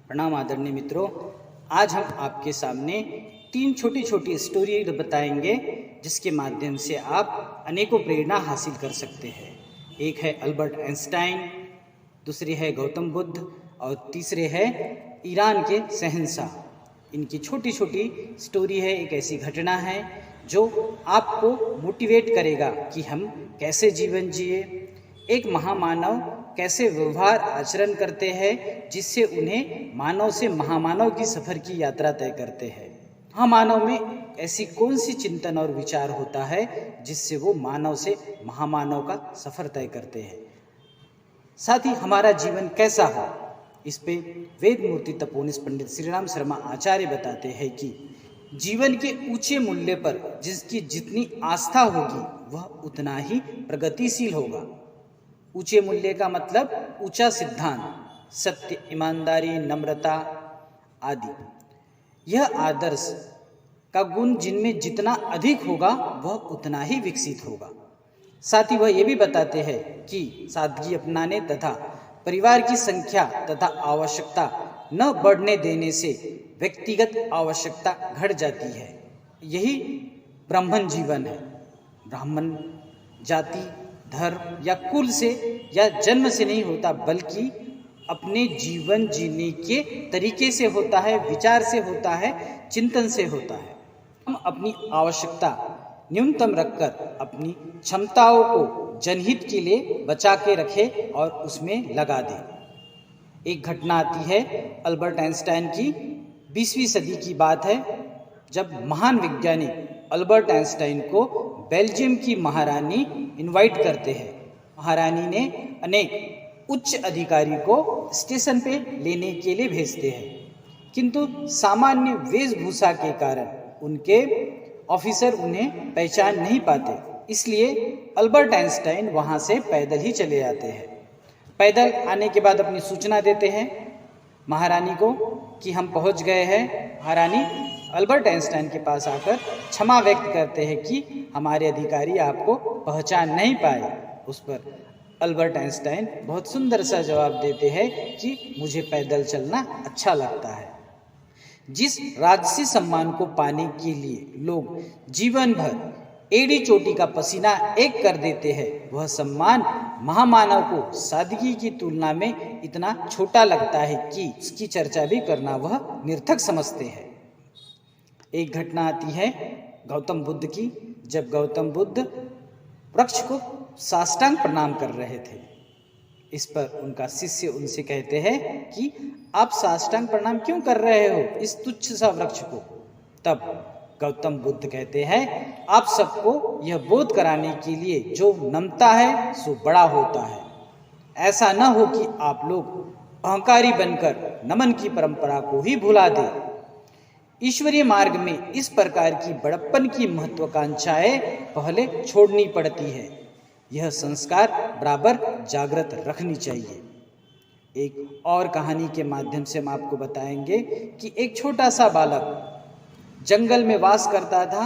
प्रणाम आदरणीय मित्रों। आज हम आपके सामने 3 छोटी छोटी स्टोरी बताएंगे जिसके माध्यम से आप अनेकों प्रेरणा हासिल कर सकते हैं। एक है अल्बर्ट आइंस्टाइन, दूसरी है गौतम बुद्ध और तीसरे है ईरान के शहंशाह। इनकी छोटी छोटी स्टोरी है, एक ऐसी घटना है जो आपको मोटिवेट करेगा कि हम कैसे जीवन जिए। एक महामानव कैसे व्यवहार आचरण करते हैं जिससे उन्हें मानव से महामानव की सफ़र की यात्रा तय करते हैं। महामानव में ऐसी कौन सी चिंतन और विचार होता है जिससे वो मानव से महामानव का सफ़र तय करते हैं। साथ ही हमारा जीवन कैसा हो, इस पे वेद मूर्ति तपोनिस पंडित श्री राम शर्मा आचार्य बताते हैं कि जीवन के ऊंचे मूल्य पर जिसकी जितनी आस्था होगी वह उतना ही प्रगतिशील होगा। ऊंचे मूल्य का मतलब ऊंचा सिद्धांत, सत्य, ईमानदारी, नम्रता आदि। यह आदर्श का गुण जिनमें जितना अधिक होगा वह उतना ही विकसित होगा। साथ ही वह ये भी बताते हैं कि सादगी अपनाने तथा परिवार की संख्या तथा आवश्यकता न बढ़ने देने से व्यक्तिगत आवश्यकता घट जाती है। यही ब्राह्मण जीवन है। ब्राह्मण जाति, धर्म या कुल से या जन्म से नहीं होता, बल्कि अपने जीवन जीने के तरीके से होता है, विचार से होता है, चिंतन से होता है। हम अपनी आवश्यकता न्यूनतम रखकर अपनी क्षमताओं को जनहित के लिए बचा के रखें और उसमें लगा दें। एक घटना आती है अल्बर्ट आइंस्टाइन की। 20वीं सदी की बात है जब महान वैज्ञानिक अल्बर्ट आइंस्टाइन को बेल्जियम की महारानी इनवाइट करते हैं। महारानी ने अनेक उच्च अधिकारी को स्टेशन पे लेने के लिए भेजते हैं, किंतु सामान्य वेशभूषा के कारण उनके ऑफिसर उन्हें पहचान नहीं पाते। इसलिए अल्बर्ट आइंस्टाइन वहाँ से पैदल ही चले आते हैं। पैदल आने के बाद अपनी सूचना देते हैं महारानी को कि हम पहुँच गए हैं। महारानी अल्बर्ट आइंस्टाइन के पास आकर क्षमा व्यक्त करते हैं कि हमारे अधिकारी आपको पहचान नहीं पाए। उस पर अल्बर्ट आइंस्टाइन बहुत सुंदर सा जवाब देते हैं कि मुझे पैदल चलना अच्छा लगता है। जिस राजसी सम्मान को पाने के लिए लोग जीवन भर एड़ी चोटी का पसीना एक कर देते हैं, वह सम्मान महामानव को सादगी की तुलना में इतना छोटा लगता है कि उसकी चर्चा भी करना वह निर्थक समझते हैं। एक घटना आती है गौतम बुद्ध की। जब गौतम बुद्ध वृक्ष को साष्टांग प्रणाम कर रहे थे, इस पर उनका शिष्य उनसे कहते हैं कि आप साष्टांग प्रणाम क्यों कर रहे हो इस तुच्छ सा वृक्ष को। तब गौतम बुद्ध कहते हैं, आप सबको यह बोध कराने के लिए जो नमता है सो बड़ा होता है। ऐसा न हो कि आप लोग अहंकारी बनकर नमन की परंपरा को ही भुला दें। ईश्वरीय मार्ग में इस प्रकार की बड़प्पन की महत्वाकांक्षाएं पहले छोड़नी पड़ती है। यह संस्कार बराबर जागृत रखनी चाहिए। एक और कहानी के माध्यम से हम आपको बताएंगे कि एक छोटा सा बालक जंगल में वास करता था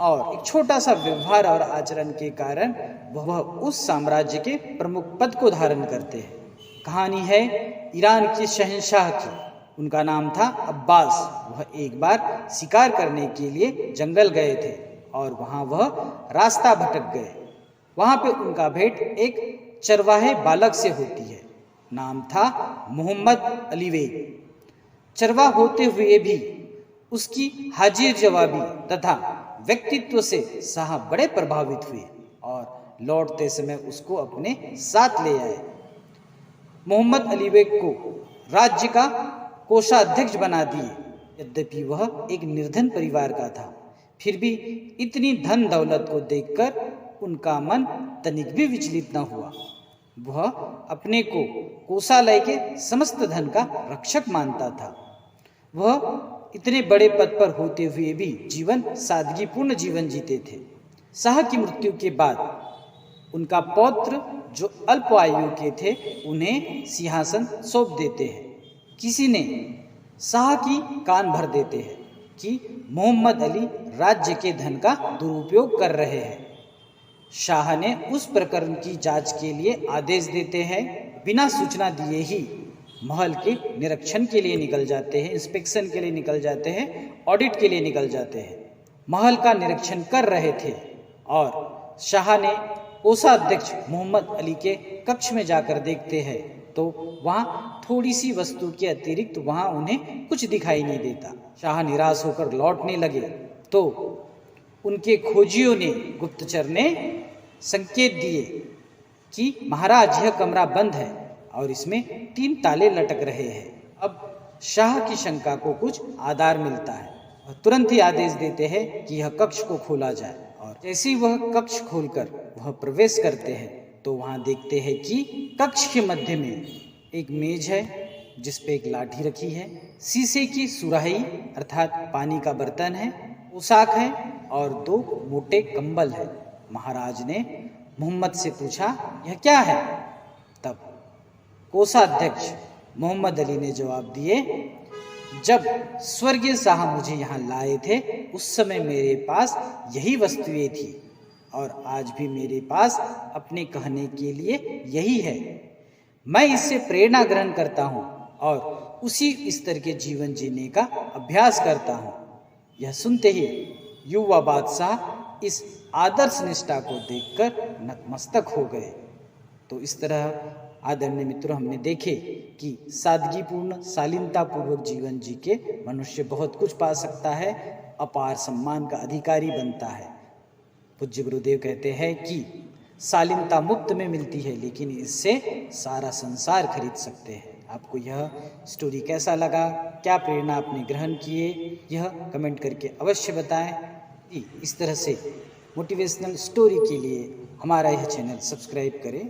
और एक छोटा सा व्यवहार और आचरण के कारण वह उस साम्राज्य के प्रमुख पद को धारण करते हैं। कहानी है ईरान के शहंशाह की। उनका नाम था अब्बास। वह एक बार शिकार करने के लिए जंगल गए थे और वहाँ वह रास्ता भटक गए। वहाँ पे उनका भेंट एक चरवाहे बालक से होती है। नाम था मोहम्मद अली बेग। चरवाहा होते हुए भी उसकी हाजिर जवाबी तथा व्यक्तित्व से साहब बड़े प्रभावित हुए और लौटते समय उसको अपने साथ ले आए। मोहम्मद अली बेग को राज्य का कोषाध्यक्ष बना दिए। यद्यपि वह एक निर्धन परिवार का था, फिर भी इतनी धन दौलत को देखकर उनका मन तनिक भी विचलित न हुआ। वह अपने को कोषालय के समस्त धन का रक्षक मानता था। वह इतने बड़े पद पर होते हुए भी जीवन सादगीपूर्ण जीवन जीते थे। शाह की मृत्यु के बाद उनका पौत्र जो अल्प आयु के थे उन्हें सिंहासन सौंप देते हैं। किसी ने शाह की कान भर देते हैं कि मोहम्मद अली राज्य के धन का दुरुपयोग कर रहे हैं। शाह ने उस प्रकरण की जांच के लिए आदेश देते हैं। बिना सूचना दिए ही महल के निरीक्षण के लिए निकल जाते हैं, इंस्पेक्शन के लिए निकल जाते हैं, ऑडिट के लिए निकल जाते हैं। महल का निरीक्षण कर रहे थे और शाह ने कोषाध्यक्ष मोहम्मद अली के कक्ष में जाकर देखते हैं तो वहाँ थोड़ी सी वस्तु के अतिरिक्त वहाँ उन्हें कुछ दिखाई नहीं देता। शाह निराश होकर लौटने लगे तो उनके खोजियों ने, गुप्तचर ने संकेत दिए कि महाराज यह कमरा बंद है और इसमें 3 ताले लटक रहे हैं। अब शाह की शंका को कुछ आधार मिलता है और तुरंत ही आदेश देते हैं कि यह कक्ष को खोला जाए। और जैसे ही वह कक्ष खोलकर वह प्रवेश करते हैं तो वहाँ देखते हैं कि कक्ष के मध्य में एक मेज है जिस पे एक लाठी रखी है, शीशे की सुराही अर्थात पानी का बर्तन है, पोशाक है और 2 मोटे कंबल है। महाराज ने मोहम्मद से पूछा, यह क्या है? तब कोषाध्यक्ष मोहम्मद अली ने जवाब दिए, जब स्वर्गीय शाह मुझे यहाँ लाए थे उस समय मेरे पास यही वस्तुएं थी और आज भी मेरे पास अपने कहने के लिए यही है। मैं इससे प्रेरणा ग्रहण करता हूँ और उसी स्तर के जीवन जीने का अभ्यास करता हूँ। यह सुनते ही युवा बादशाह इस आदर्श निष्ठा को देखकर नतमस्तक हो गए। तो इस तरह आदरणीय मित्रों, हमने देखे कि सादगीपूर्ण, शालीनतापूर्वक जीवन जी के मनुष्य बहुत कुछ पा सकता है, अपार सम्मान का अधिकारी बनता है। पूज्य गुरुदेव कहते हैं कि शालीनता मुफ्त में मिलती है लेकिन इससे सारा संसार खरीद सकते हैं। आपको यह स्टोरी कैसा लगा, क्या प्रेरणा आपने ग्रहण किए, यह कमेंट करके अवश्य बताएं। इस तरह से मोटिवेशनल स्टोरी के लिए हमारा यह चैनल सब्सक्राइब करें।